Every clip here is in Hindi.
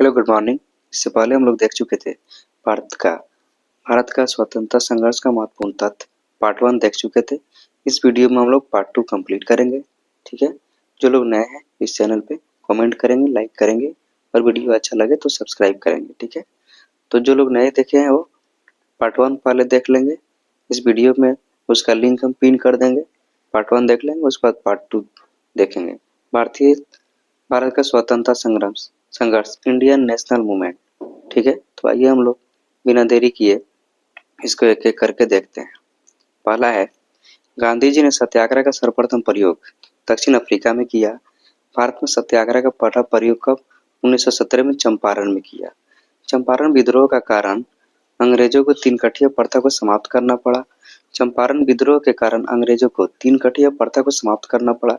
Hello good morning. इससे पहले हम लोग देख चुके थे भारत का भारत का स्वतंत्रता संघर्ष का महत्वपूर्ण तथ्य पार्ट 1 देख चुके थे। इस वीडियो में हम लोग पार्ट 2 कंप्लीट करेंगे। ठीक है, जो लोग नए हैं इस चैनल पे कमेंट करेंगे, लाइक करेंगे और वीडियो अच्छा लगे तो सब्सक्राइब करेंगे। ठीक है, तो जो लोग नए देखे हैं वो पार्ट 1 पहले देख लेंगे। इस वीडियो में उसका लिंक हम पिन कर देंगे। पार्ट 1 देख लेंगे, उसके बाद पार्ट 2 देखेंगे। भारत का स्वतंत्रता संघर्ष इंडियन नेशनल मूवमेंट। ठीक है, तो आइए हम लोग बिना देरी किए इसको एक एक करके देखते हैं। पहला है, गांधी जी ने सत्याग्रह का सर्वप्रथम प्रयोग दक्षिण अफ्रीका में किया। भारत में सत्याग्रह का पहला प्रयोग कब? 1917 में चंपारण में किया। चंपारण विद्रोह का कारण अंग्रेजों को तीन कठिया प्रथा को समाप्त करना पड़ा। चंपारण विद्रोह के कारण अंग्रेजों को तीन कठिया प्रथा को समाप्त करना पड़ा।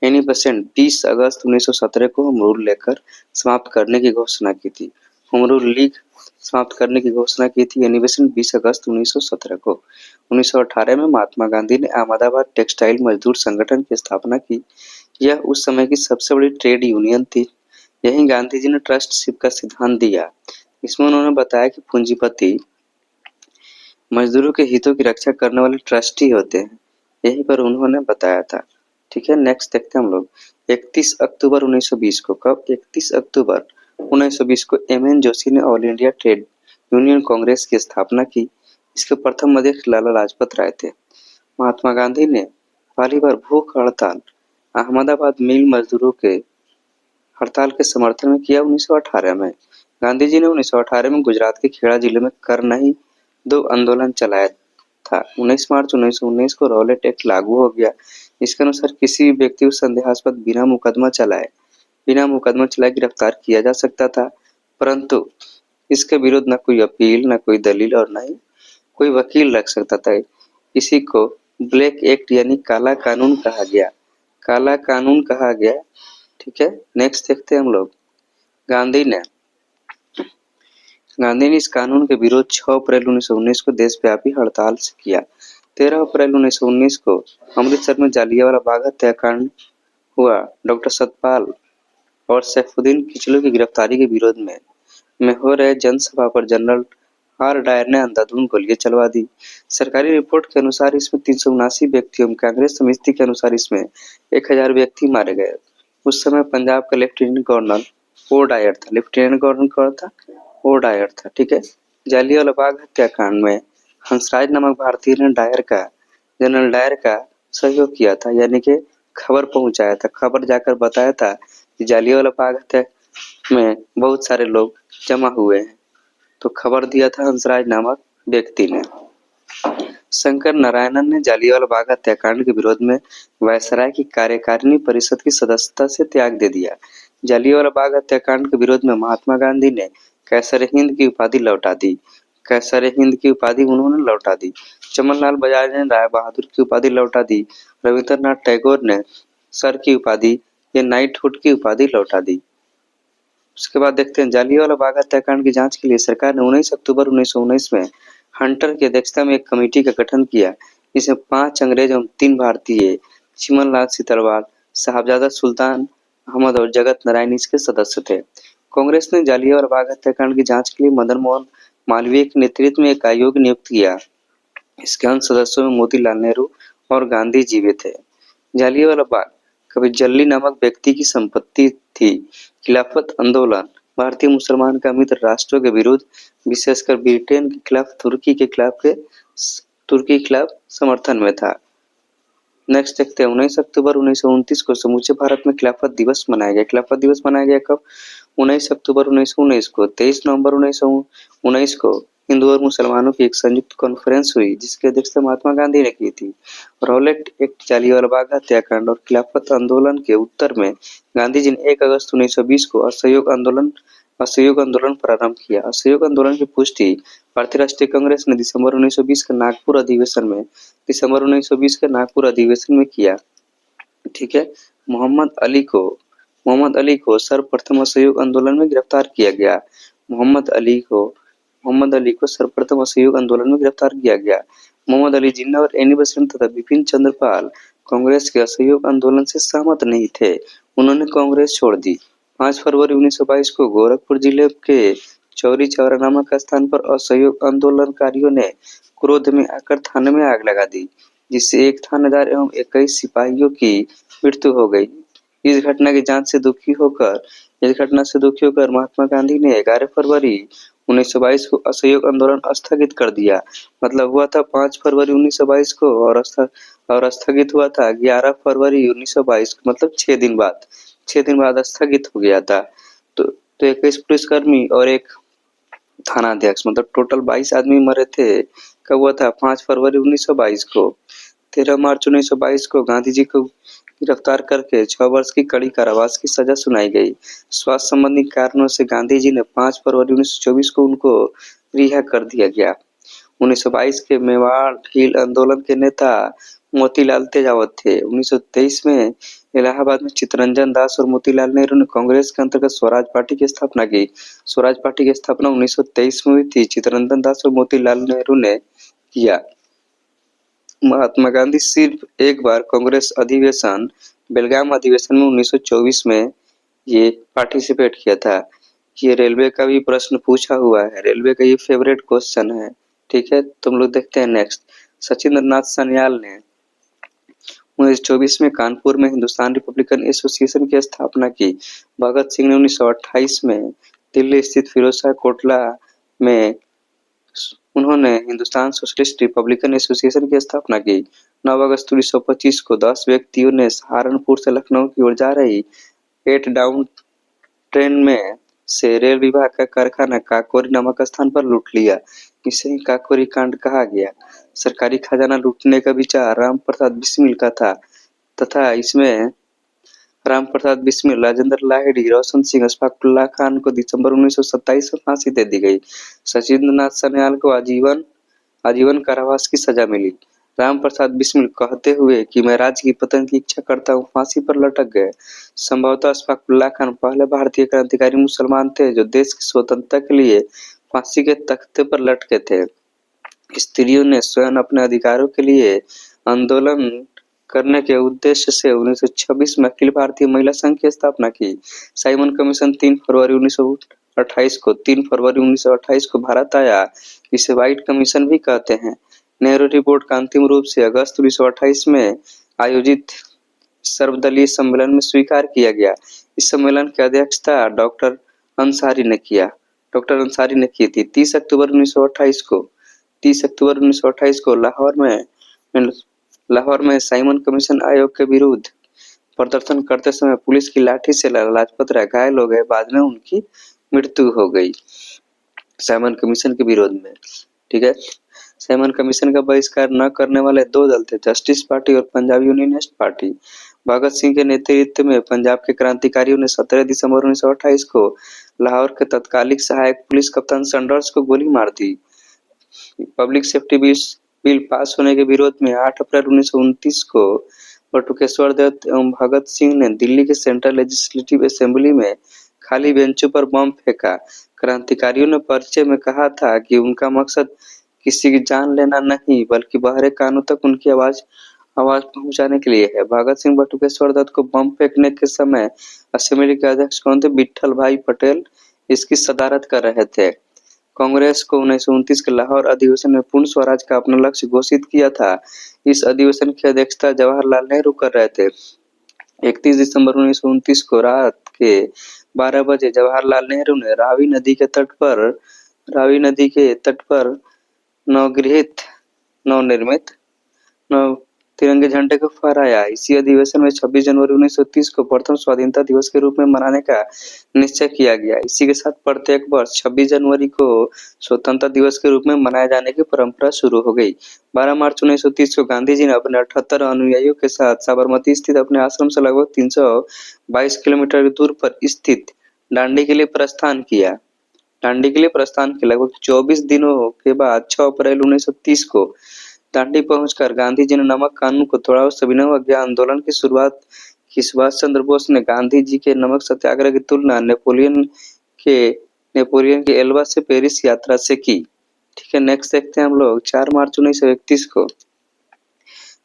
एनी बेसेंट 20 अगस्त 1917 को होम रूल लेकर समाप्त करने की घोषणा की थी। होम रूल लीग समाप्त करने की घोषणा की थी एनी बेसेंट 20 अगस्त 1917 को। 1918 में महात्मा गांधी ने अहमदाबाद टेक्सटाइल मजदूर संगठन की स्थापना की। यह उस समय की सबसे बड़ी ट्रेड यूनियन थी। यहीं गांधी जी ने ट्रस्टशिप का सिद्धांत दिया। इसमें उन्होंने बताया कि पूंजीपति मजदूरों के हितों की रक्षा करने वाले ट्रस्टी होते हैं। यहीं पर उन्होंने बताया था। ठीक है, नेक्स्ट देखते हैं हम लोग 31 अक्टूबर 1920 को। कब? 31 अक्टूबर 1920 को एम.एन. जोशी ने all India trade union Congress की स्थापना की। इसके प्रथम अध्यक्ष लाला लाजपत राय थे। महात्मा गांधी ने पहली बार भूख हड़ताल अहमदाबाद मिल मजदूरों के हड़ताल के समर्थन में किया 1918 में। गांधी जी ने 1918 में गुजरात के खेड़ा जिले में करनही दो आंदोलन चलाया था। 19 मार्च 1919 को रॉलेट एक्ट लागू हो गया। इसके अनुसार किसी भी व्यक्ति को संदेहास्पद बिना मुकदमा चलाए गिरफ्तार किया जा सकता था, परंतु इसके विरुद्ध न कोई अपील, न कोई दलील और न ही कोई वकील रख सकता था। इसी को ब्लैक एक्ट यानी काला कानून कहा गया। काला कानून कहा गया। ठीक है, नेक्स्ट देखते हैं हम लोग गांधी ने इस कानून के विरोध 6 अप्रैल 1919 को देशव्यापी हड़ताल से किया। 13 अप्रैल 1919 को अमृतसर में जालियांवाला बाग हत्याकांड हुआ। डॉक्टर सतपाल और सैफुद्दीन किचलू की गिरफ्तारी के विरोध में हो रहे जनसभा पर जनरल आर डायर ने अंधाधुंध गोलियां चलवा दी। सरकारी रिपोर्ट के अनुसार इसमें 379 व्यक्तियों, कांग्रेस समिति के अनुसार इसमें 1000 व्यक्ति मारे गए। उस समय पंजाब का लेफ्टिनेंट गवर्नर ओ डायर था। लेफ्टिनेंट गवर्नर कौन था? ओ डायर था। ठीक है, जालियांवाला बाग हत्याकांड में हंसराज नामक भारतीय ने जनरल डायर का सहयोग किया था, यानी कि खबर पहुंचाया था। खबर जाकर बताया था कि जालियांवाला बाग हत्या में बहुत सारे लोग जमा हुए हैं, तो खबर दिया था हंसराज नामक व्यक्ति ने। शंकर नारायणन ने जालियांवाला बाग हत्याकांड के विरोध में वायसराय की कार्यकारिणी परिषद की सदस्यता से त्याग दे दिया। जालियांवाला बाग हत्याकांड के विरोध में महात्मा गांधी ने कैसर हिंद की उपाधि लौटा दी। कैसर हिंद की उपाधि उन्होंने लौटा दी। चमनलाल बजाज ने राय बहादुर की उपाधि लौटा दी। रविंद्रनाथ टैगोर ने सर की उपाधि या नाइटहुड की उपाधि लौटा दी। उसके बाद देखते हैं जालियांवाला बाग हत्याकांड की जांच के लिए सरकार ने 19 अक्टूबर 1919 में हंटर की अध्यक्षता में एक कमेटी का गठन किया। इसमें 5 अंग्रेज एवं 3 भारतीय, चिमनलाल सितरवाल, साहबजादा सुल्तान अहमद और जगत नारायण इसके सदस्य थे। कांग्रेस ने जालियांवाला बाग हत्याकांड की जांच के लिए मदन मोहन मालवीय के नेतृत्व में एक आयोग नियुक्त किया। इसके अन्य सदस्यों में मोतीलाल नेहरू और गांधी जी भी थे। जालियांवाला बाग कभी जल्ली नामक व्यक्ति की संपत्ति थी। खिलाफत आंदोलन भारतीय मुसलमान का मित्र राष्ट्रों के विरुद्ध, विशेषकर ब्रिटेन के खिलाफ, तुर्की के खिलाफ समर्थन में था। नेक्स्ट देखते हैं 19 अक्टूबर 1929 को समूचे भारत में खिलाफत दिवस मनाया गया। खिलाफत दिवस मनाया गया कब? 19 अक्टूबर 1919 को। 23 नवंबर 1919 को हिंदू और मुसलमानों की एक संयुक्त कॉन्फ्रेंस हुई, जिसकी अध्यक्षता महात्मा गांधी ने की थी। रॉलेट एक्ट, जालियांवाला बाग हत्याकांड और खिलाफत आंदोलन के उत्तर में गांधी जी ने 1 अगस्त 1920 को असहयोग आंदोलन प्रारंभ किया। असहयोग आंदोलन की पुष्टि भारतीय राष्ट्रीय कांग्रेस ने दिसंबर 1920 के नागपुर अधिवेशन में किया। ठीक है, मोहम्मद अली को सर्वप्रथम असहयोग आंदोलन में गिरफ्तार किया गया। मोहम्मद अली जिन्ना और एनी बेसेंट तथा बिपिन चंद्र पाल कांग्रेस के असहयोग आंदोलन से सहमत नहीं थे। उन्होंने कांग्रेस छोड़ दी। 5 फरवरी 1922 को गोरखपुर जिले के चौरी चौरा नामक स्थान पर असहयोग आंदोलनकारियों ने क्रोध में आकर थाने में आग लगा दी, जिससे एक थानेदार एवं 21 सिपाहियों की मृत्यु हो गई। इस घटना की जांच से दुखी होकर इस घटना से दुखी होकर महात्मा गांधी ने 11 फरवरी 1922 को असहयोग आंदोलन स्थगित कर दिया। मतलब हुआ था 5 फरवरी 1922 को और स्थगित हुआ था 11 फरवरी 1922 को, मतलब 6 दिन बाद स्थगित हो गया था। तो 21 पुलिसकर्मी और एक थानाध्यक्ष, मतलब टोटल 22 आदमी मरे थे। कब हुआ था? 5 फरवरी 1922 को। 13 मार्च 1922 को गांधी जी को गिरफ्तार करके 6 वर्ष की कड़ी कारावास की सजा सुनाई गई। स्वास्थ्य संबंधी कारणों से गांधी जी ने 5 फरवरी 1924 को उनको रिहा कर दिया गया। 1922 के मेवाड़ हिल आंदोलन के नेता मोतीलाल तेजावत थे। 1923 में इलाहाबाद में चित्तरंजन दास और मोतीलाल नेहरू ने कांग्रेस के अंतर्गत स्वराज पार्टी की स्थापना की। स्वराज पार्टी की स्थापना 1923 में हुई थी। चित्तरंजन दास और मोतीलाल नेहरू ने किया। महात्मा गांधी सिर्फ एक बार कांग्रेस अधिवेशन, बेलगाम अधिवेशन में 1924 में ये पार्टिसिपेट किया था। ये रेलवे का भी प्रश्न पूछा हुआ है, रेलवे का ये फेवरेट क्वेश्चन है। ठीक है, तुम लोग देखते हैं नेक्स्ट। सचिंद्र नाथ सान्याल ने 1924 में कानपुर में हिंदुस्तान रिपब्लिकन एसोसिएशन की स्थापना की। भगत सिंह ने 1928 में दिल्ली स्थित फिरोजशाह कोटला में उन्होंने हिंदुस्तान सोशलिस्ट रिपब्लिकन एसोसिएशन की स्थापना की। 9 अगस्त 1925 को 10 व्यक्तियों ने सहारनपुर से लखनऊ की ओर जा रही 8 डाउन ट्रेन में से रेल विभाग का कारखाना काकोरी नामक स्थान पर लूट लिया। इसे ही काकोरी कांड कहा गया। सरकारी खजाना लूटने का विचार राम प्रसाद बिस्मिल का था तथा इसमें राम प्रसाद बिस्मिल, राजेंद्र लाहिड़ी, रोशन सिंह, अशफाकुल्लाह खान को दिसंबर 1927 में फांसी दे दी गई। सचिंद्र नाथ सान्याल को आजीवन कारावास की सजा मिली। राम प्रसाद बिस्मिल कहते हुए कि मैं राज्य की पतन की इच्छा करता हूँ, फांसी पर लटक गए। संभवतः अशफाकुल्लाह खान पहले भारतीय क्रांतिकारी मुसलमान थे जो देश की स्वतंत्रता के लिए फांसी के तख्ते पर लटके थे। स्त्रियों ने स्वयं अपने अधिकारों के लिए आंदोलन करने के उद्देश्य से 1926 में अखिल भारतीय महिला संघ की स्थापना की। साइमन कमीशन 3 फरवरी 1928 को भारत आया। इसे व्हाइट कमीशन भी कहते हैं। नेहरू रिपोर्ट का अंतिम रूप से अगस्त 1928 में आयोजित सर्वदलीय सम्मेलन में स्वीकार किया गया। इस सम्मेलन की अध्यक्षता डॉक्टर अंसारी ने की थी। 30 अक्टूबर 1928 को लाहौर में साइमन कमीशन आयोग के विरुद्ध प्रदर्शन करते समय पुलिस की लाठी से लाला लाजपत राय घायल हो गए। बाद में उनकी मृत्यु हो गई साइमन कमीशन के विरोध में। ठीक है, साइमन कमीशन का बहिष्कार न करने वाले 2 दल थे, जस्टिस पार्टी और पंजाब यूनियनिस्ट पार्टी। भगत सिंह के नेतृत्व में पंजाब के क्रांतिकारियों ने 17 दिसंबर 1928 को लाहौर के तत्कालिक सहायक पुलिस कप्तान सैंडर्स को गोली मार दी। पब्लिक सेफ्टी बिल पास होने के विरोध में 8 अप्रैल 1929 को बटुकेश्वर दत्त एवं भगत सिंह ने दिल्ली के सेंट्रल लेजिस्लेटिव असेंबली में खाली बेंचों पर बम फेंका। क्रांतिकारियों ने पर्चे में कहा था कि उनका मकसद किसी की जान लेना नहीं बल्कि बाहरी कानों तक उनकी आवाज पहुंचाने के लिए है। भगत सिंह बटुकेश्वर दत्त को बम फेंकने के समय असेंबली के अध्यक्ष कौन थे? विट्ठल भाई पटेल इसकी सदारत कर रहे थे। कांग्रेस को 1929 के लाहौर अधिवेशन में पूर्ण स्वराज का अपना लक्ष्य घोषित किया था। इस अधिवेशन की अध्यक्षता जवाहरलाल नेहरू कर रहे थे। 31 दिसंबर 1929 को रात के 12 बजे जवाहरलाल नेहरू ने रावी नदी के तट पर नवनिर्मित तिरंगे झंडे को फहराया। इसी अधिवेशन में 26 जनवरी 1930 को प्रथम स्वाधीनता दिवस के रूप में मनाने का निश्चय किया गया। इसी के साथ प्रत्येक वर्ष 26 जनवरी को स्वतंत्रता दिवस के रूप में मनाए जाने की परंपरा शुरू हो गई। 12 मार्च 1930 को गांधी जी ने अपने 78 अनुयायियों के साथ साबरमती स्थित अपने आश्रम से लगभग 322 किलोमीटर दूर पर स्थित दांडी के लिए प्रस्थान किया। लगभग 24 दिनों के बाद 6 अप्रैल 1930 को दांडी पहुंचकर गांधी जी ने नमक कानून को तोड़ा और सविनय अवज्ञा आंदोलन की शुरुआत की। सुभाष चंद्र बोस ने गांधी जी के नमक सत्याग्रह की तुलना नेपोलियन के एल्बा से पेरिस यात्रा से की। ठीक है, नेक्स्ट देखते हैं हम लोग। 4 मार्च 1931 को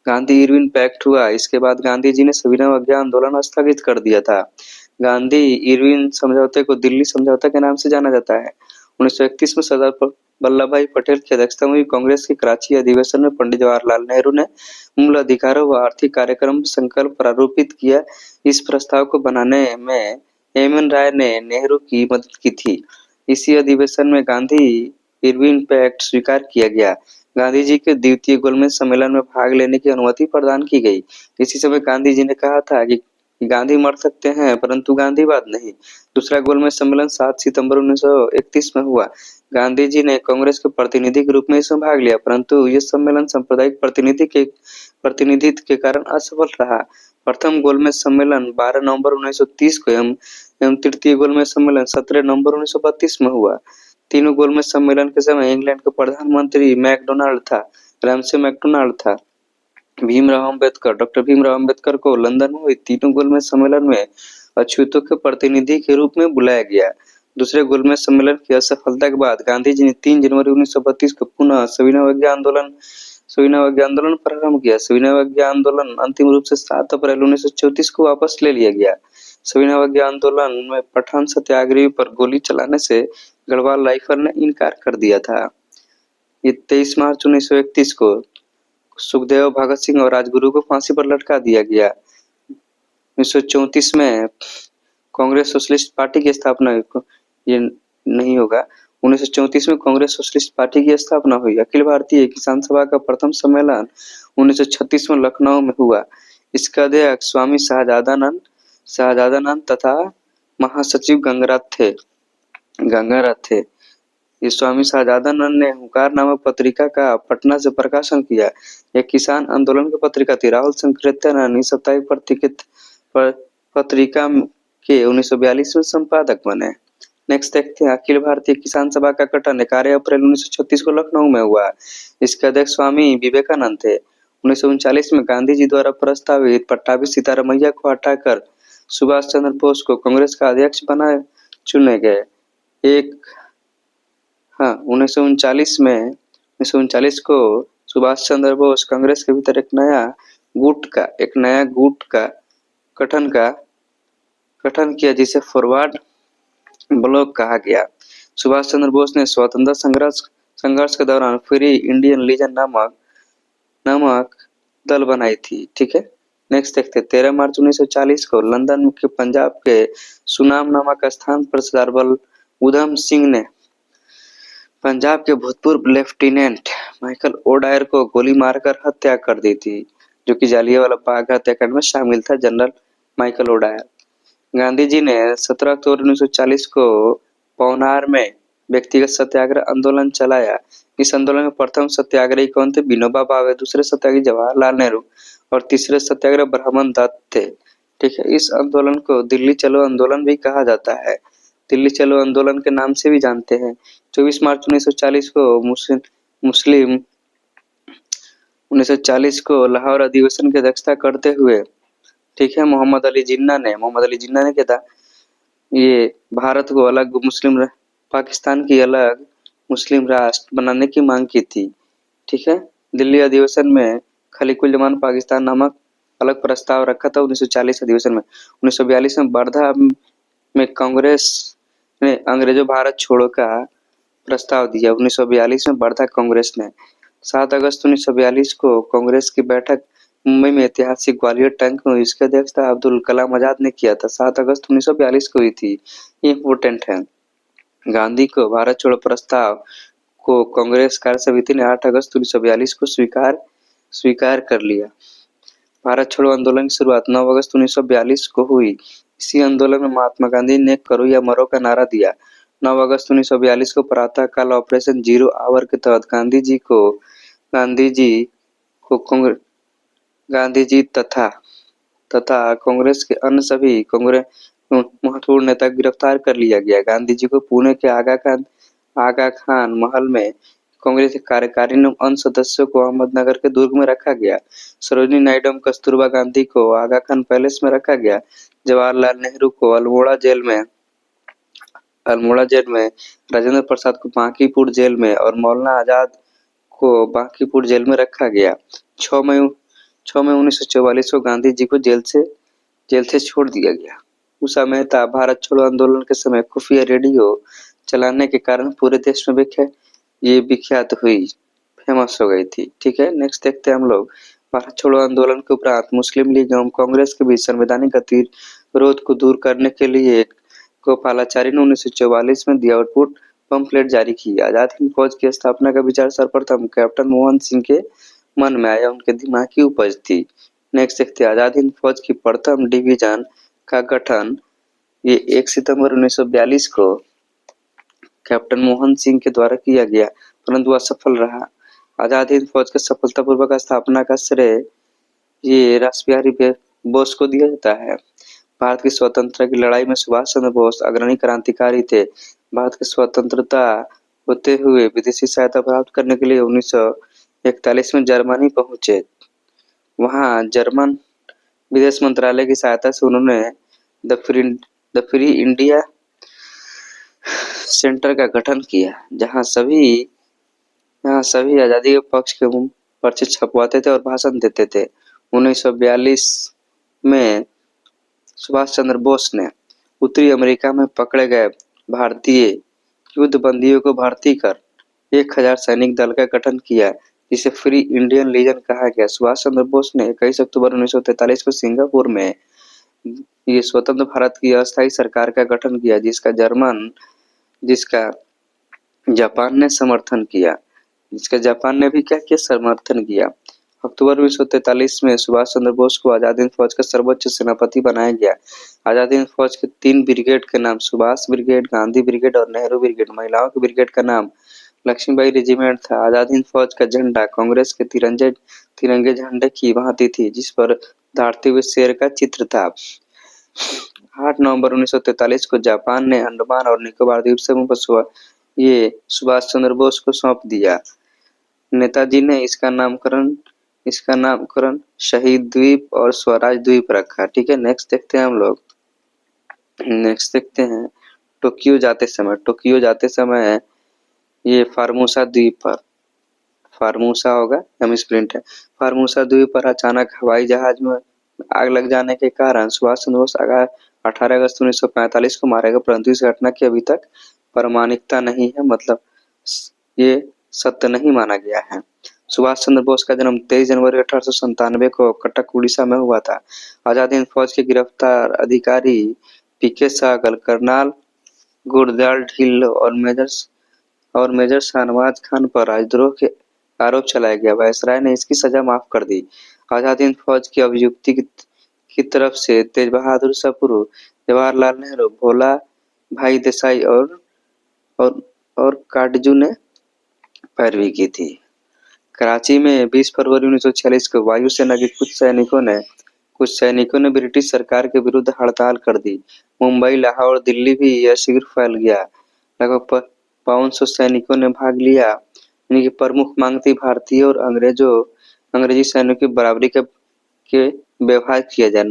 गांधी इरविन पैक्ट हुआ। इसके बाद गांधी जी ने सविनय अवज्ञा आंदोलन स्थगित कर दिया था। गांधी इरविन समझौते को दिल्ली समझौता के नाम से जाना जाता है। 1931 में सरदार वल्लभ भाई पटेल की अध्यक्षता में हुई कांग्रेस के कराची अधिवेशन में पंडित जवाहरलाल नेहरू ने मूल अधिकारों व आर्थिक कार्यक्रम संकल्प प्रारूपित किया। इस प्रस्ताव को बनाने में एम.एन. राय ने नेहरू की मदद की थी। इसी अधिवेशन में गांधी इरविन पैक्ट स्वीकार किया गया। गांधी जी के द्वितीय गोलमेज सम्मेलन में भाग लेने की अनुमति प्रदान की गई। इसी समय गांधी जी ने कहा था कि गांधी मर सकते हैं परंतु गांधीवाद नहीं। दूसरा गोलमेज सम्मेलन 7 सितंबर 1931 में हुआ। गांधी जी ने कांग्रेस के प्रतिनिधि के रूप में इसमें भाग लिया परंतु यह सम्मेलन सांप्रदायिक प्रतिनिधित्व के कारण असफल रहा। प्रथम गोलमेज सम्मेलन 12 नवंबर 1930 को एवं तृतीय गोलमेज सम्मेलन 17 नवंबर 1932 में हुआ। तीनों गोलमेज सम्मेलन के समय इंग्लैंड का प्रधानमंत्री मैकडोनाल्ड था, रैमसे मैकडोनाल्ड था। डॉक्टर भीमराव अंबेडकर को लंदन में हुए तीनों गोलमेज सम्मेलन में अछूतों के प्रतिनिधि के रूप में बुलाया गया। दूसरे गोलमेज सम्मेलन की असफलता के बाद गांधी जी ने 3 जनवरी 1932 को पुनः सविनय अवज्ञा आंदोलन प्रारंभ किया। सविनय अवज्ञा आंदोलन अंतिम रूप से 7 अप्रैल 1934 को वापस ले लिया गया। सविनय अवज्ञा आंदोलन में पठान सत्याग्रही पर गोली चलाने से गढ़वाल राइफल ने इनकार कर दिया था। ये 23 मार्च 1931 को सुखदेव, भगत सिंह और राजगुरु को फांसी पर लटका दिया गया। 1934 में कांग्रेस सोशलिस्ट पार्टी की स्थापना ये नहीं होगा। 1934 में कांग्रेस सोशलिस्ट पार्टी की स्थापना हुई। अखिल भारतीय किसान सभा का प्रथम सम्मेलन 1936 में लखनऊ में हुआ। इसका अध्यक्ष स्वामी शहजादानंद तथा महासचिव गंगाराम थे। ये स्वामी शहजादानंद ने हुंकार नामक पत्रिका का पटना से प्रकाशन किया। यह किसान आंदोलन की पत्रिका थी। राहुल संकीर्तन साप्ताहिक पत्रिका के 1942 में संपादक बने। नेक्स्ट देखते हैं अखिल भारतीय किसान सभा का गठन 11 अप्रैल 1936 को लखनऊ में हुआ। इसके अध्यक्ष स्वामी विवेकानंद थे। 1939 में गांधी जी द्वारा प्रस्तावित पट्टाभी सीतारामैया को हटाकर सुभाष चंद्र बोस को कांग्रेस का अध्यक्ष चुने गए। 1939 को सुभाष चंद्र बोस कांग्रेस के भीतर एक नया गुट का गठन किया जिसे फॉरवर्ड ब्लॉक कहा गया। सुभाष चंद्र बोस ने स्वतंत्रता संघर्ष के दौरान फ्री इंडियन लीजन नामक दल बनाई थी। ठीक है, नेक्स्ट देखते हैं 13 मार्च 1940 को लंदन के पंजाब के सुनाम नामक स्थान पर सरदार उधम सिंह ने पंजाब के भूतपूर्व लेफ्टिनेंट माइकल ओडायर को गोली मारकर हत्या कर दी थी, जो कि जालियांवाला बाग हत्याकांड में शामिल था। General Michael O'Dwyer. Gandhi ji ने 17 अक्टूबर 1940 को पवनार में व्यक्तिगत सत्याग्रह आंदोलन चलाया। इस आंदोलन में प्रथम सत्याग्रही कौन थे? विनोबा भावे। दूसरे सत्याग्रही जवाहरलाल नेहरू और तीसरे सत्याग्रह ब्रह्मन दत्त थे। ठीक है, इस आंदोलन को दिल्ली चलो आंदोलन भी कहा जाता है। दिल्ली चलो आंदोलन के नाम से भी जानते हैं। 24 मार्च 1940 को लाहौर अधिवेशन की अध्यक्षता करते हुए, ठीक है, मोहम्मद अली जिन्ना ने क्या था, ये भारत को अलग पाकिस्तान की अलग मुस्लिम राष्ट्र बनाने की मांग की थी। ठीक है, दिल्ली अधिवेशन में खलीकुल जमान पाकिस्तान नामक अलग प्रस्ताव रखा था 1940 अधिवेशन में। 1942 में वर्धा में कांग्रेस ने अंग्रेजों भारत छोड़ो का प्रस्ताव दिया। 1942 में वर्धा कांग्रेस ने 7 अगस्त 1942 को कांग्रेस की बैठक मुंबई में ऐतिहासिक ग्वालियर टैंक में, इसकी अध्यक्षता अब्दुल कलाम आजाद ने किया था। 7 अगस्त 1942 को हुई थी, ये इम्पोर्टेंट है। गांधी को भारत छोड़ो प्रस्ताव को कांग्रेस कार्य समिति ने 8 अगस्त 1942 को स्वीकार कर लिया। भारत छोड़ो आंदोलन की शुरुआत 9 अगस्त 1942 को हुई। इसी आंदोलन में महात्मा गांधी ने करो या मरो का नारा दिया। 9 अगस्त 1942 को प्रातः काल ऑपरेशन जीरो आवर के तहत गांधी जी तथा कांग्रेस के अन्य सभी महत्वपूर्ण नेता गिरफ्तार कर लिया गया। गांधी जी को पुणे के आगा खान महल में कांग्रेस के कार्यकारिणी एवं अन्य सदस्यों को अहमदनगर के दुर्ग में रखा गया। सरोजिनी नायडू एवं कस्तूरबा गांधी को आगा खान पैलेस में रखा गया। जवाहरलाल नेहरू को अल्मोड़ा जेल में, राजेंद्र प्रसाद को बांकीपुर जेल में और मौलाना आजाद को बांकीपुर जेल में रखा गया। 6 मई 1944 को गांधी जी को जेल से छोड़ दिया गया। उषा मेहता भारत छोड़ो आंदोलन के समय खुफिया रेडियो चलाने के कारण पूरे देश में विख्यात हुई, फेमस हो गई थी। ठीक है, नेक्स्ट देखते हैं हम लोग। भारत छोड़ो आंदोलन के उपरांत मुस्लिम लीग एवं कांग्रेस के बीच संवैधानिक गतिरोध को दूर करने के लिए गोपालाचारी ने 1944 में दी आउटपुट पंपलेट जारी की। आजाद हिंद फौज की स्थापना का विचार सर्वप्रथम कैप्टन मोहन सिंह के मन में आया, उनके दिमाग की उपज थी। नेक्स्ट देखते हैं, आजाद हिंद फौज की प्रथम डिवीजन का गठन ये 1 सितंबर 1942 को कैप्टन मोहन सिंह के द्वारा किया गया, परंतु असफल रहा। आजाद हिंद फौज के सफलतापूर्वक स्थापना का श्रेय ये रासबिहारी बोस को दिया जाता है। भारत की स्वतंत्रता की लड़ाई में सुभाष चंद्र बोस अग्रणी क्रांतिकारी थे। भारत की स्वतंत्रता होते हुए विदेशी सहायता प्राप्त करने के लिए 1941 में जर्मनी पहुंचे। वहां जर्मन विदेश मंत्रालय की सहायता से उन्होंने द फ्री इंडिया सेंटर का गठन किया, जहां सभी आजादी के पक्ष के पर्चे छपवाते थे और भाषण देते थे। 1942 में सुभाष चंद्र बोस ने उत्तरी अमेरिका में पकड़े गए भारतीय युद्ध बंदियों को भर्ती कर 1000 सैनिक दल का गठन किया, जिसे फ्री इंडियन लीजन कहा गया। सुभाष चंद्र बोस ने 21 अक्टूबर 1943 को सिंगापुर में ये स्वतंत्र भारत की अस्थायी सरकार का गठन किया, जिसका जापान ने समर्थन किया। जापान ने भी क्या किया, समर्थन किया। अक्टूबर 1943 में सुभाष चंद्र बोस को आजाद हिंद फौज का सर्वोच्च सेनापति बनाया गया। आजाद हिंद फौज के 3 ब्रिगेड के नाम सुभाष ब्रिगेड, गांधी ब्रिगेड और नेहरू ब्रिगेड। महिलाओं के ब्रिगेड का नाम लक्ष्मीबाई रेजिमेंट था। आजाद हिंद फौज का झंडा कांग्रेस के तिरंगे झंडे की भांति थी, जिस पर दौड़ते हुए शेर का चित्र था। 8 नवंबर 1943 को जापान ने अंडमान और निकोबार द्वीप समूह पर ये सुभाष चंद्र बोस को सौंप दिया। नेताजी ने इसका नामकरण शहीद द्वीप और स्वराज द्वीप रखा। ठीक है, नेक्स्ट देखते हैं हम लोग। नेक्स्ट देखते हैं टोक्यो जाते समय ये फार्मोसा द्वीप पर, फार्मोसा होगा स्प्रिंट है, फार्मोसा द्वीप पर अचानक हवाई जहाज में आग लग जाने के कारण सुभाष चंद्र बोस 18 अगस्त 1945 को मारे गए, परंतु इस घटना की अभी तक प्रामाणिकता नहीं है, मतलब ये सत्य नहीं माना गया है। सुभाष चंद्र बोस का जन्म 23 जनवरी 1897 को कटक उड़ीसा में हुआ था। आजाद हिंद फौज के गिरफ्तार अधिकारी पीके सहगल, करनाल गुरदयाल ढिल्ल और मेजर शाहनवाज खान पर राजद्रोह के आरोप चलाया गया। वायसराय ने इसकी सजा माफ कर दी। आजाद हिंद फौज की अभियुक्ति की तरफ से तेज बहादुर सप्रू, जवाहरलाल नेहरू, भोला भाई देसाई और काटजू ने पैरवी की थी। कराची में 20 फरवरी 1946 को वायुसेना के कुछ सैनिकों ने ब्रिटिश सरकार के विरुद्ध हड़ताल कर दी। मुंबई, लाहौर और दिल्ली भी यह शिविर फैल गया। लगभग 500 सैनिकों ने भाग लिया। इनकी प्रमुख मांग थी भारतीय और अंग्रेजी सैनिकों की बराबरी के व्यवहार किया जाए।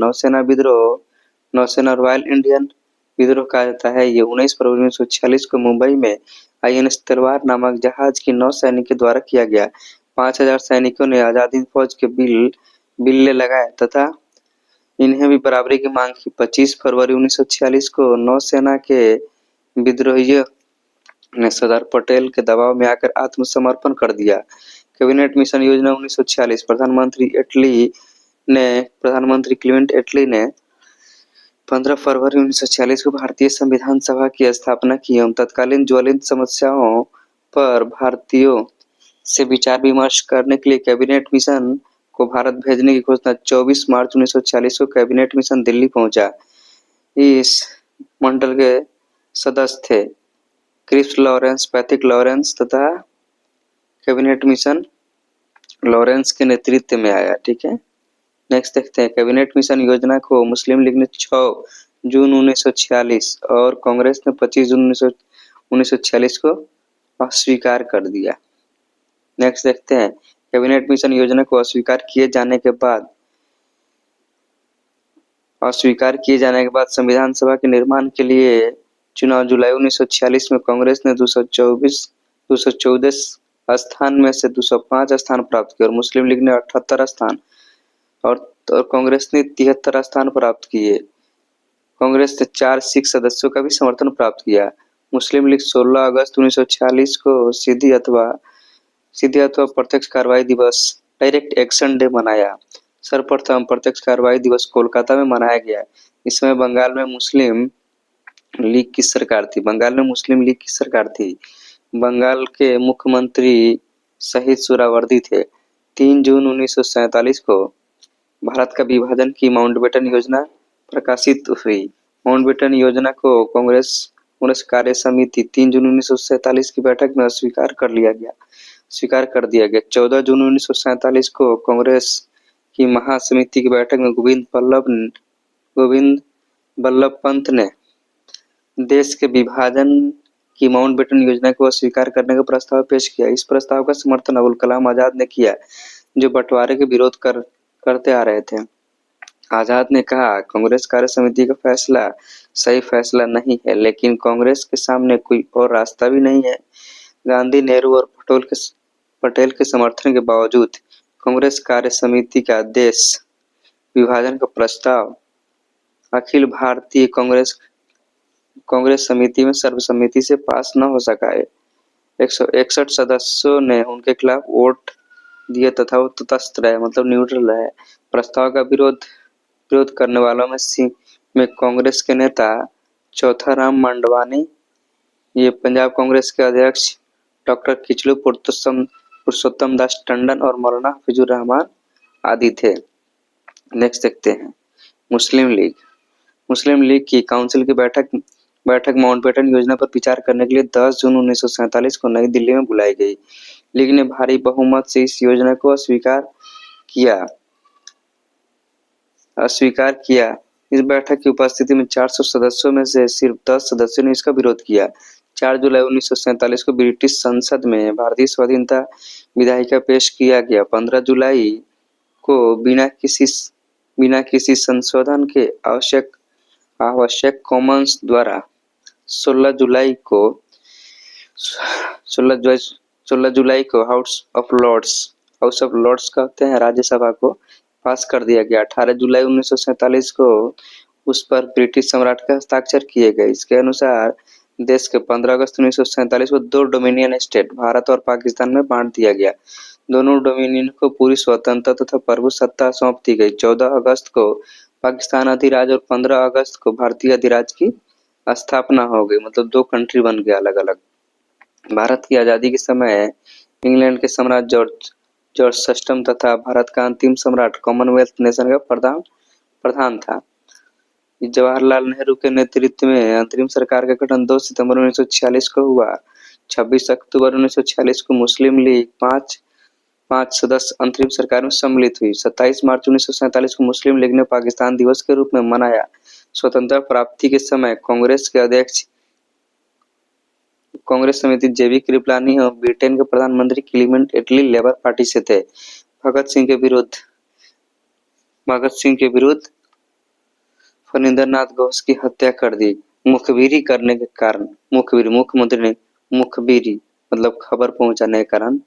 नौसेना रॉयल इंडियन विद्रोह कहा जाता है। ये 19 फरवरी 1946 को मुंबई में INS तलवार नामक जहाज की नौसैनिक के द्वारा किया गया। 5000 सैनिकों ने आजाद हिंद फौज के बिल्ले लगाए तथा इन्हें भी बराबरी की मांग की। 25 फरवरी 1946 को नौसेना के विद्रोहियों ने सरदार पटेल के दबाव में आकर आत्मसमर्पण कर दिया। कैबिनेट मिशन योजना 1946, प्रधानमंत्री क्लीमेंट एटली ने 15 फरवरी 1946 को भारतीय संविधान सभा की स्थापना की एवं तत्कालीन ज्वलंत समस्याओं पर भारतीयों से विचार विमर्श करने के लिए कैबिनेट मिशन को भारत भेजने की घोषणा। 24 मार्च 1946 को कैबिनेट मिशन दिल्ली पहुंचा। इस मंडल के सदस्य थे क्रिप्स लॉरेंस, पैथिक लॉरेंस तथा कैबिनेट मिशन लॉरेंस के नेतृत्व में आया। ठीक है, नेक्स्ट देखते हैं। कैबिनेट मिशन योजना को मुस्लिम लीग ने 6 जून 1946 और कांग्रेस ने 25 जून 1946 को अस्वीकार कर दिया। नेक्स्ट देखते हैं। कैबिनेट मिशन योजना को अस्वीकार किए जाने के बाद संविधान सभा के निर्माण के लिए चुनाव जुलाई 1946 में कांग्रेस ने 214 स्थान में से 205 स्थान प्राप्त किए और मुस्लिम लीग ने 78 स्थान और कांग्रेस ने 73 स्थान प्राप्त किए। कांग्रेस ने 4 सिख सदस्यों का भी समर्थन प्राप्त किया। मुस्लिम लीग 16 अगस्त 1946 को सीधे अथवा प्रत्यक्ष कार्रवाई दिवस डायरेक्ट एक्शन डे मनाया। सर्वप्रथम प्रत्यक्ष कार्रवाई दिवस कोलकाता में मनाया गया। इस समय बंगाल में मुस्लिम लीग की सरकार थी। बंगाल के मुख्यमंत्री शहीद सोहरावर्दी थे। 3 जून 1947 को भारत का विभाजन की माउंटबेटन योजना प्रकाशित हुई। माउंटबेटन योजना को कांग्रेस कार्य समिति 3 जून 1947 की बैठक में स्वीकार कर दिया गया। 14 जून 1947 को कांग्रेस की महासमिति की बैठक में गोविंद बल्लभ पंत ने देश के विभाजन की माउंटबेटन योजना को अस्वीकार करने का प्रस्ताव पेश किया। इस प्रस्ताव का समर्थन अबुल कलाम आजाद ने किया, जो बंटवारे के विरोध करते आ रहे थे। आजाद ने कहा, कांग्रेस कार्य समिति का फैसला सही फैसला नहीं है, लेकिन कांग्रेस के सामने कोई और रास्ता भी नहीं है। गांधी, नेहरू और पटेल के समर्थन के बावजूद कांग्रेस कार्य समिति का देश विभाजन का प्रस्ताव अखिल भारतीय कांग्रेस समिति में सर्वसम्मति से पास न हो सका है। 161 सदस्यों ने उनके खिलाफ वोट दिए तथा वो तटस्थ रहे, मतलब न्यूट्रल रहे। प्रस्ताव का विरोध करने वालों में कांग्रेस के नेता चौथाराम मंडवानी, ये पंजाब कांग्रेस के अध्यक्ष डॉक्टर किचलू पुरुषोत्तम दास टंडन और मौलाना हफीजुर रहमान आदि थे। नेक्स्ट देखते हैं मुस्लिम लीग की काउंसिल की बैठक माउंटबेटन योजना पर विचार करने के लिए 10 जून 1947 को नई दिल्ली में बुलाई गई। लीग ने भारी बहुमत से इस योजना को अस्वीकार किया। इस बैठक की उपस्थिति में 400 सदस्यों में से सिर्फ 10 सदस्यों ने इसका विरोध किया। 4 जुलाई 1947 को ब्रिटिश संसद में भारतीय स्वाधीनता विधायिका पेश किया गया। 15 जुलाई को बिना किसी संशोधन के आवश्यक कॉमन्स द्वारा 16 जुलाई को हाउस ऑफ लॉर्ड्स कहते हैं राज्यसभा को पास कर दिया गया। 18 जुलाई 1947 को उस पर ब्रिटिश सम्राट के हस्ताक्षर किए गए। इसके अनुसार देश के 15 अगस्त 1947 को 2 डोमिनियन स्टेट भारत और पाकिस्तान में बांट दिया गया। दोनों डोमिनियन को पूरी स्वतंत्रता तथा प्रभु सत्ता सौंप दी गई। 14 अगस्त को पाकिस्तान अधिराज और 15 अगस्त को भारतीय अधिराज की स्थापना हो गई, मतलब 2 कंट्री बन गया अलग अलग। भारत की आजादी के समय इंग्लैंड के सम्राट जॉर्ज षष्ठम तथा भारत का अंतिम सम्राट कॉमनवेल्थ नेशन का प्रधान था। जवाहरलाल नेहरू के नेतृत्व में अंतरिम सरकार का गठन 2 सितंबर 1946 को हुआ। 26 अक्टूबर 1946 को मुस्लिम लीग 5 सदस्य अंतरिम सरकार में सम्मिलित हुई। 27 मार्च 1947 को मुस्लिम लीग ने पाकिस्तान दिवस के रूप में मनाया। स्वतंत्रता प्राप्ति के समय कांग्रेस के अध्यक्ष कांग्रेस समिति जेबी कृपलानी और ब्रिटेन के प्रधानमंत्री क्लीमेंट एटली लेबर पार्टी से थे। भगत सिंह के विरुद्ध फणींद्रनाथ घोष की हत्या कर दी। मुखबिरी करने के कारण मुखबिरी मतलब खबर पहुंचाने के कारण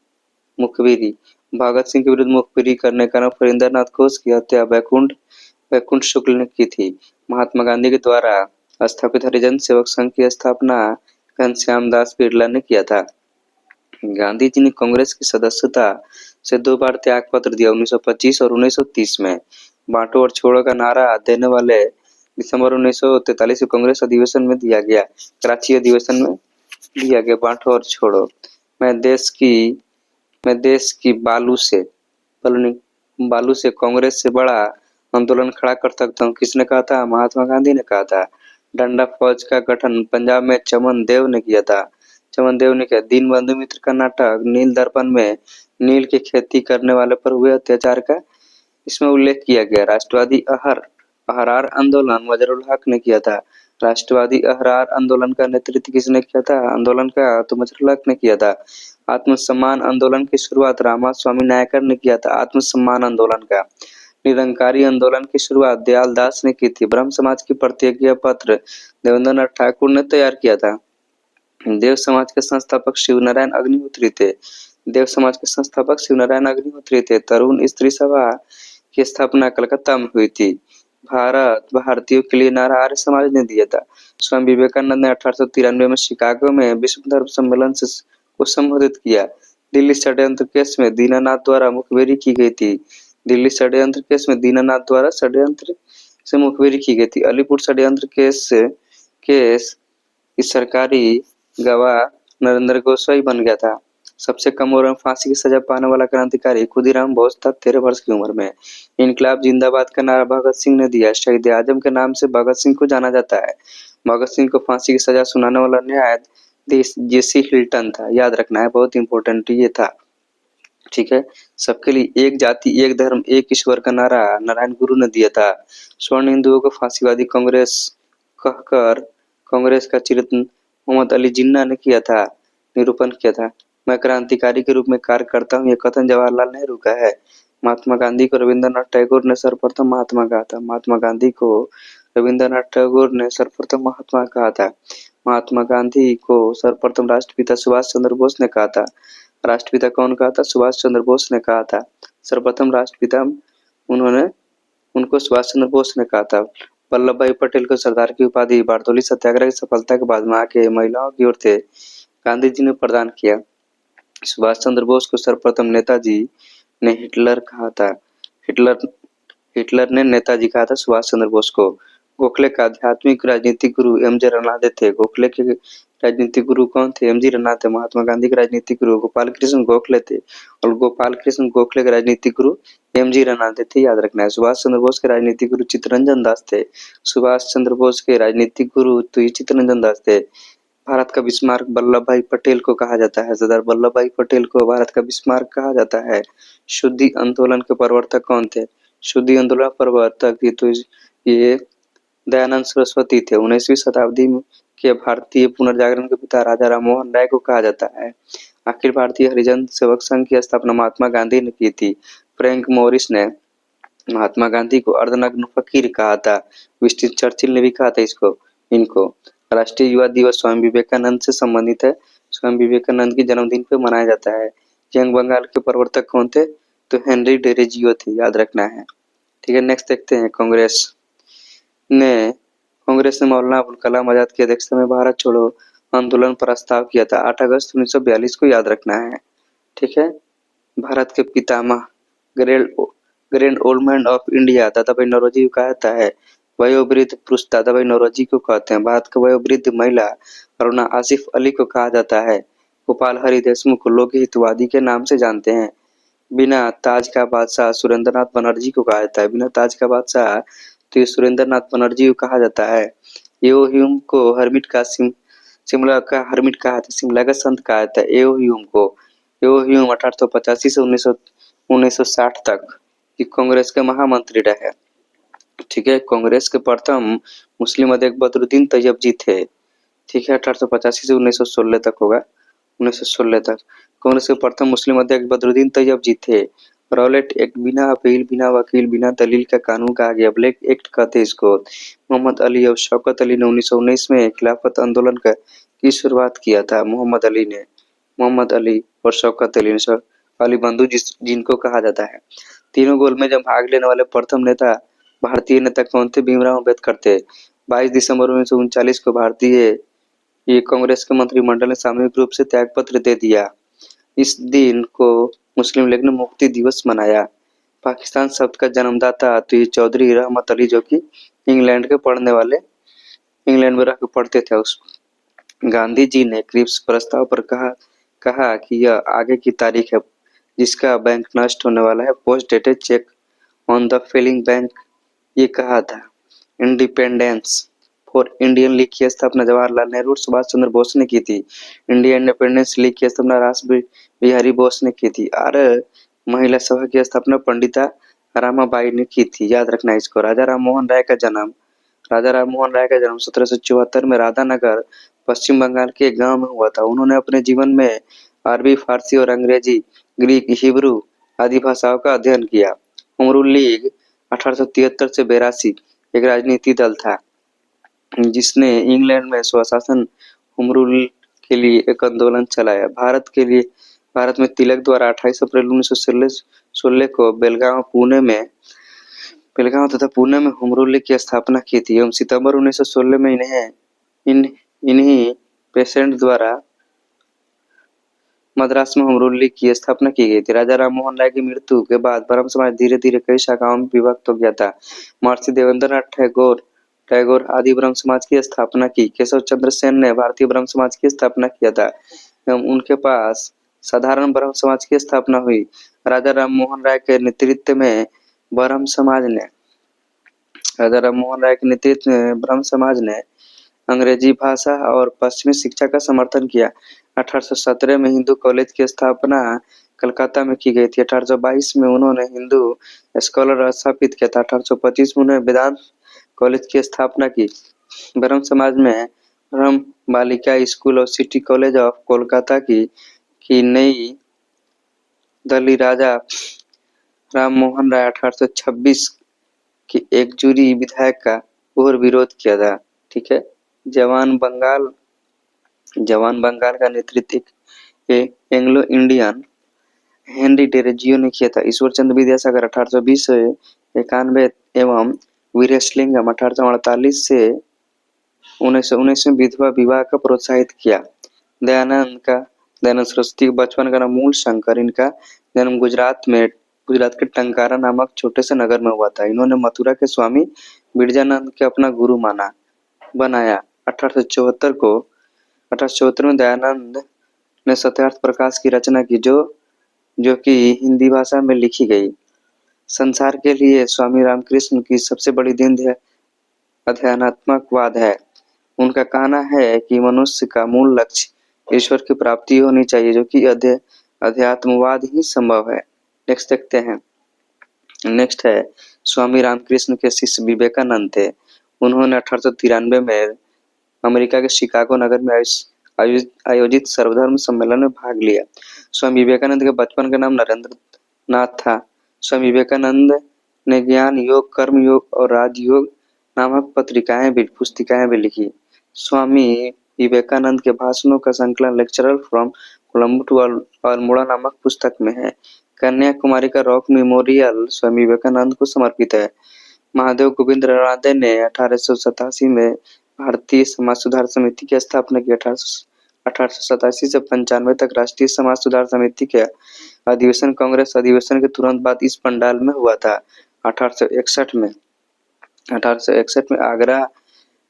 मुखबिरी। भगत सिंह के विरुद्ध मुखबिरी करने के कारण फणींद्रनाथ घोष की हत्या वैकुंठ शुक्ल ने की थी। महात्मा गांधी के द्वारा स्थापित हरिजन सेवक संघ की स्थापना घनश्याम दास बिरला ने किया था। गांधी जी ने कांग्रेस की सदस्यता से 2 बार त्याग पत्र दिया, 1925 और 1930 में। बांटो और छोड़ो का नारा देने वाले दिसंबर 1943 कांग्रेस अधिवेशन में दिया गया, कराची अधिवेशन में दिया गया बांटो और छोड़ो। मैं देश की बालू से कांग्रेस से बड़ा आंदोलन खड़ा कर सकता हूँ, किसने कहा था? महात्मा गांधी ने कहा था। डंडा फौज का गठन पंजाब में चमन देव ने किया। दीनबंधु मित्र का नाटक नील दर्पण में नील की खेती करने वाले पर हुए अत्याचार का इसमें उल्लेख किया गया। राष्ट्रवादी अहरार आंदोलन वजरुल हक ने किया था। राष्ट्रवादी अहरार आंदोलन का नेतृत्व किसने किया था? आंदोलन का तो वजरुल हक ने किया था। आत्मसम्मान आंदोलन की शुरुआत रामास्वामी नायकर ने किया था। आत्मसम्मान आंदोलन का निरंकारी आंदोलन की शुरुआत दयाल दास ने की थी। ब्रह्म समाज की प्रतिज्ञा पत्र देवेंद्रनाथ ठाकुर ने तैयार किया था। देव समाज के संस्थापक शिवनारायण अग्निहोत्री थे। तरुण स्त्री सभा की स्थापना कलकत्ता में हुई थी। भारत भारतीयों के लिए नारा आर्य समाज ने दिया था। स्वामी विवेकानंद ने 1893 में शिकागो में विश्व धर्म सम्मेलन से को संबोधित किया। दिल्ली षड्यंत्र केस में दीनानाथ द्वारा मुखबिरी की गई थी। दिल्ली षड्यंत्र केस में दीनानाथ द्वारा षड्यंत्र से मुखबिरी की गई थी। अलीपुर षड्यंत्र केस की सरकारी गवाह नरेंद्र गोस्वामी बन गया था। सबसे कम उम्र में फांसी की सजा पाने वाला क्रांतिकारी खुदीराम बोस था 13 वर्ष की उम्र में। इनकलाब जिंदाबाद का नारा भगत सिंह ने दिया। शहीद आजम के नाम से भगत सिंह को जाना जाता है। भगत सिंह को फांसी की सजा सुनाने वाला न्यायाधीश जेसी हिल्टन था। याद रखना है, बहुत इंपॉर्टेंट ये था। ठीक है, सबके लिए एक जाति एक धर्म एक ईश्वर का नारा नारायण गुरु ने दिया था। स्वर्ण हिंदुओं को फांसीवादी कांग्रेस कहकर कांग्रेस का चित्रण मोहम्मद अली जिन्ना ने किया था, निरूपण किया था। मैं क्रांतिकारी के रूप में कार्य करता हूँ, ये कथन जवाहरलाल नेहरू का है। महात्मा गांधी को रविंद्रनाथ टैगोर ने सर्वप्रथम महात्मा कहा था। महात्मा गांधी को रविंद्रनाथ टैगोर ने सर्वप्रथम महात्मा कहा था। महात्मा गांधी को सर्वप्रथम राष्ट्रपिता सुभाष चंद्र बोस ने कहा था। राष्ट्रपिता कौन कहा था? सुभाष चंद्र बोस ने कहा था। सर्वप्रथम राष्ट्रपिता उन्होंने उनको सुभाष चंद्र बोस ने कहा था। वल्लभ भाई पटेल को सरदार की उपाधि बारदौली सत्याग्रह की सफलता के बाद वहां के महिलाओं की ओर से गांधी जी ने प्रदान किया। सुभाष चंद्र बोस को सर्वप्रथम नेताजी ने हिटलर कहा था। हिटलर ने नेताजी कहा था सुभाष चंद्र बोस को। गोखले का आध्यात्मिक राजनीतिक गुरु एमजे रनादे थे। गोखले के राजनीतिक गुरु कौन थे? एमजी रनादे। महात्मा गांधी के राजनीतिक गुरु गोपाल कृष्ण गोखले थे और गोपाल कृष्ण गोखले के राजनीतिक गुरु एमजी रनादे थे। याद रखना है। सुभाष चंद्र बोस के राजनीतिक गुरु चित्तरंजन दास थे। सुभाष चंद्र बोस के राजनीतिक गुरु तो चित्तरंजन दास थे। भारत का बिस्मार्क वल्लभ भाई पटेल को कहा जाता है। सरदार वल्लभ भाई पटेल को भारत का बिस्मार्क कहा जाता है। शुद्धि आंदोलन के प्रवर्तक कौन थे? शुद्धि आंदोलन प्रवर्तक तो ये दयानंद सरस्वती थे। 19वीं शताब्दी के भारतीय पुनर्जागरण के पिता राजा राम मोहन राय को कहा जाता है। अखिल भारतीय हरिजन सेवक संघ की स्थापना महात्मा गांधी ने की थी। फ्रैंक मोरिस ने महात्मा गांधी को अर्धनग्न फकीर कहा था। विंस्टन चर्चिल ने भी कहा था इनको। राष्ट्रीय युवा दिवस स्वामी विवेकानंद से संबंधित है। स्वामी विवेकानंद के जन्मदिन पे मनाया जाता है। यंग बंगाल के प्रवर्तक कौन थे? तो हेनरी डेरेजियो थे। याद रखना है। ठीक है, नेक्स्ट देखते हैं। कांग्रेस ने मौलाना अबुल कलाम आजाद की अध्यक्षता में भारत छोड़ो आंदोलन प्रस्ताव किया था 8 अगस्त 1942 को। याद रखना है। ठीक है, भारत के पितामह grand old man of India Dadabhai Naoroji को कहा जाता है। वयोवृद्ध पुरुष दादा भाई नौरोजी को कहते हैं। भारत की वयोवृद्ध महिला अरुणा आसिफ अली को कहा जाता है। गोपाल हरि देशमुख को लोक हितवादी के नाम से जानते हैं। बिना ताज का बादशाह सुरेंद्रनाथ बनर्जी को कहा जाता है। बिना ताज का बादशाह तो ये सुरेंद्रनाथ बनर्जी को कहा जाता है। एओ ह्यूम को हरमिट का शिमला का हरमिट कहा था। शिमला का संत कहा जाता है एओ ह्यूम को। एओ ह्यूम 1885 से 1960 तक कांग्रेस के महामंत्री रहे। ठीक है, कांग्रेस के प्रथम मुस्लिम अध्यक्ष बदरुद्दीन तैयब थे। ठीक है, 1885 से 1916 तक होगा। 1916 तक कांग्रेस के प्रथम मुस्लिम अध्यक्ष बदरुद्दीन तैयब थे। रॉलेट एक्ट बिना अपील बिना वकील बिना दलील का कानून कहा गया। ब्लैक एक्ट कहते इसको। मोहम्मद अली और शौकत अली ने 1919 में खिलाफत आंदोलन की शुरुआत किया था। मोहम्मद अली और शौकत अली बंधु जिनको कहा जाता है। तीनों गोल में जब भाग लेने वाले प्रथम नेता भारतीय नेता कौन थे? भीमराव अम्बेडकर थे। 22 दिसंबर 1939 को भारतीय कांग्रेस के मंत्रिमंडल ने सामूहिक रूप से त्यागपत्र दे दिया। इस दिन को मुस्लिम लीग ने मुक्ति दिवस मनाया। पाकिस्तान शब्द का जन्मदाता तो ये चौधरी रहमत अली, जो कि इंग्लैंड में रह के पढ़ते थे। उस गांधी जी ने क्रिप्स प्रस्ताव पर कहा कि यह आगे की तारीख है जिसका बैंक नष्ट होने वाला है। Post dated cheque on the failing bank, ये कहा था। इंडिपेंडेंस फॉर इंडियन लीग की स्थापना जवाहरलाल नेहरू और सुभाष चंद्र बोस ने की थी। इंडियन इंडिपेंडेंस लीग की स्थापना रास बिहारी बोस ने की थी। आर्य महिला सभा की स्थापना पंडिता रामाबाई ने की थी। याद रखना इसको। राजा राम मोहन राय का जन्म 1774 में राधानगर पश्चिम बंगाल के एक गांव में हुआ था। उन्होंने अपने जीवन में अरबी, फारसी और अंग्रेजी, ग्रीक, हिब्रू आदि भाषाओं का अध्ययन किया। उमरू लीग 1873 से 82 एक राजनीतिक दल था जिसने इंग्लैंड में स्वशासन उमरूल के लिए एक आंदोलन चलाया। भारत में तिलक द्वारा 28 अप्रैल 1916 को बेलगांव तथा पुणे में होम रूल लीग की स्थापना की थी एवं सितंबर 1916 में इन्हीं पेशेंट द्वारा मद्रास में होम रूल लीग की स्थापना की गई थी। राजा राम मोहन राय की मृत्यु के बाद ब्रह्म समाज धीरे धीरे कई शाखाओं में विभक्त हो गया था। महर्षि देवेंद्रनाथ टैगोर आदि ब्रह्म समाज की स्थापना की। केशव चंद्र सेन ने भारतीय ब्रह्म समाज की स्थापना किया था एवं उनके पास साधारण ब्रह्म समाज की स्थापना हुई। राजा राम मोहन राय के नेतृत्व में ब्रह्म समाज ने अंग्रेजी भाषा और पश्चिमी शिक्षा का समर्थन किया। 1817 में हिंदू कॉलेज की स्थापना कलकत्ता में की गई थी। 1822 में उन्होंने हिंदू स्कॉलर स्थापित किया था। 1825 में उन्होंने वेदांत कॉलेज की स्थापना की। ब्रह्म समाज में ब्रह्म बालिका स्कूल और सिटी कॉलेज ऑफ कोलकाता की नई दिल्ली राजा राम मोहन राय 1826 की एक जूरी विधायक का घोर विरोध किया था। ठीक है। जवान बंगाल का नेतृत्व एंग्लो इंडियन हेनरी डेरेजियो ने किया था। ईश्वर चंद्र विद्यासागर 1820 से 91 एवं वीरेशलिंगम 1848 से 1919 में विधवा विवाह का प्रोत्साहित किया। दयानंद सरस्वती बचपन का नाम मूल शंकर, इनका जन्म गुजरात के टंकारा नामक छोटे से नगर में हुआ था। इन्होंने मथुरा के स्वामी बिरजानंद के अपना गुरु बनाया। 1874 में दयानंद ने सत्यार्थ प्रकाश की रचना की जो कि हिंदी भाषा में लिखी गई। संसार के लिए स्वामी रामकृष्ण की सबसे बड़ी देन अध्यात्मकवाद है। उनका कहना है कि मनुष्य का मूल लक्ष्य ईश्वर की प्राप्ति होनी चाहिए, जो कि अध्यात्मवाद ही संभव है। नेक्स्ट देखते हैं। नेक्स्ट है स्वामी रामकृष्ण के शिष्य विवेकानंद थे। उन्होंने 1893 में अमेरिका के शिकागो नगर में आयोजित सर्वधर्म सम्मेलन में भाग लिया। स्वामी विवेकानंद के बचपन का नाम नरेंद्र नाथ था। स्वामी विवेकानंद ने ज्ञान योग, कर्म योग और राजयोग नामक पुस्तिकाएं भी लिखी। स्वामी विवेकानंद के भाषणों का संकलन lectures from Colombo to Almora नामक पुस्तक में है। कन्याकुमारी का रॉक मेमोरियल स्वामी विवेकानंद को समर्पित है। महादेव गोविंद रानडे ने 1887 में भारतीय समाज सुधार समिति की स्थापना की। 1887 से 95 तक राष्ट्रीय समाज सुधार समिति के कांग्रेस अधिवेशन के तुरंत बाद इस पंडाल में हुआ था। 1861 में आगरा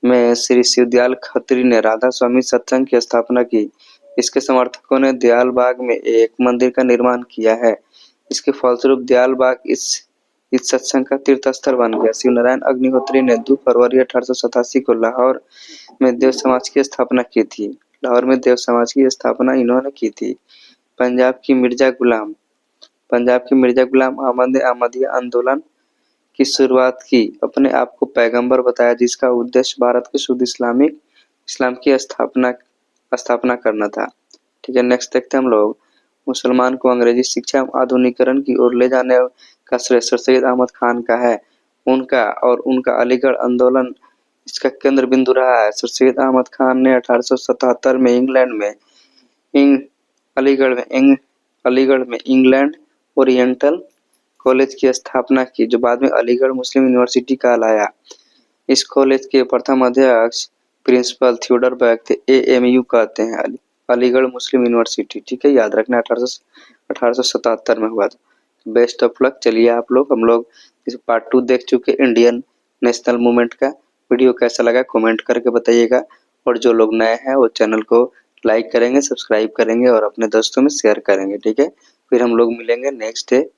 में श्री शिवदयाल खत्री ने राधा स्वामी सत्संग की स्थापना की। इसके समर्थकों ने दयाल बाग में एक मंदिर का निर्माण किया है। इसके फलस्वरूप दयाल बाग इस सत्संग का तीर्थ स्थल बन गया। शिवनारायण अग्निहोत्री ने 2 फरवरी 1887 को लाहौर में देव समाज की स्थापना की थी। इन्होंने की थी। पंजाब की मिर्जा गुलाम अहमद ने अहमदिया आंदोलन की शुरुआत की, अपने आप को पैगंबर बताया, जिसका उद्देश्य भारत के शुद्ध इस्लाम की स्थापना करना था। ठीक है। नेक्स्ट देखते हैं हम लोग। मुसलमान को अंग्रेजी शिक्षा आधुनिकीकरण की ओर ले जाने का श्रेय सर सैयद अहमद खान का है। उनका अलीगढ़ आंदोलन इसका केंद्र बिंदु रहा है। सर सैयद अहमद खान ने 1877 में अलीगढ़ में इंग्लैंड ओरिएंटल कॉलेज की स्थापना की, जो बाद में अलीगढ़ मुस्लिम यूनिवर्सिटी कहलाया। इस कॉलेज के प्रथम अध्यक्ष प्रिंसिपल थियोडर बैग थे। AMU कहते हैं, अलीगढ़ मुस्लिम यूनिवर्सिटी। ठीक है, याद रखना 1877 में हुआ था। Best of luck. चलिए हम लोग इस पार्ट 2 देख चुके इंडियन नेशनल मूवमेंट का। वीडियो कैसा लगा कमेंट करके बताइएगा, और जो लोग नए हैं वो चैनल को लाइक करेंगे, सब्सक्राइब करेंगे और अपने दोस्तों में शेयर करेंगे। ठीक है, फिर हम लोग मिलेंगे नेक्स्ट डे